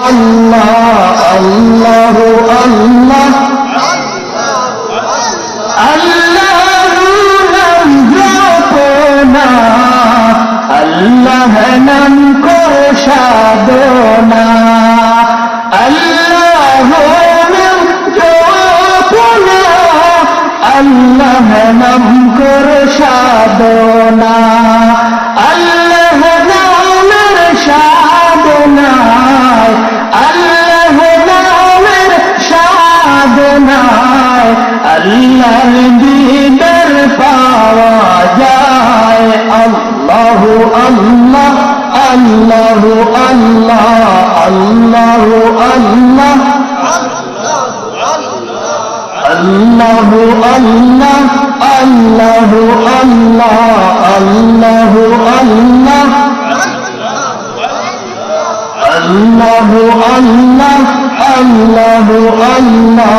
আল্লাহ আল্লাহু আল্লাহ আল্লাহু নাম জপনা, আল্লাহ নাম করে সাধনা, আল্লাহু নাম জপনা, আল্লাহ নাম করে সাধনা, আল্লাহ নামের সাধনায়, আল্লাহ নামের সাধনায় আল্লাহর দিদার পাওয়া যায়। আল্লাহু আল্লাহ আল্লাহু আল্লাহ আল্লাহু আল্লাহ আল্লাহু আল্লাহ আল্লাহু আল্লাহ আল্লাহু আল্লাহ আল্লাহু আল্লাহ আল্লাহু আল্লাহ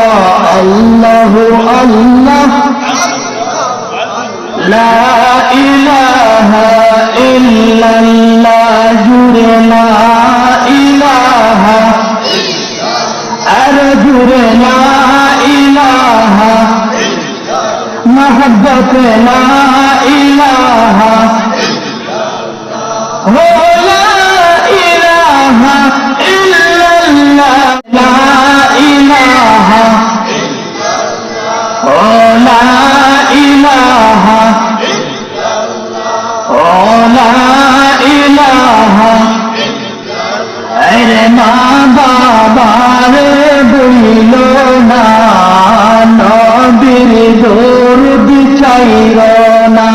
আল্লাহু আল্লাহ লা ইলাহা ইল্লাল্লাহ জুড়ে লা ইলাহা, আর জুড়ে লা ইলাহা, মোহব্বত লা ইলাহা, হো লা ইলাহা ইল্লাল্লাহ, লা ইলাহা, ও লা ইলাহা, ও লা ইলাহা, আরে মা বাবার বইল না, নবীর দরুদ চাইর না।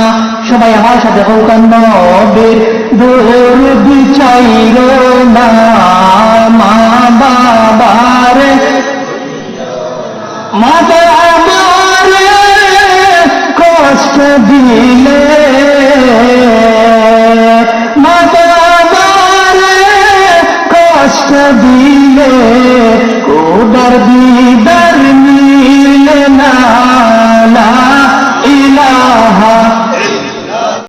সবাই আমার সাথে হোক, নবীর দরুদ চাইর না, মা বাবার মা বাবার কষ্ট দিলে, মা বাবার কষ্ট দিলে, কোদার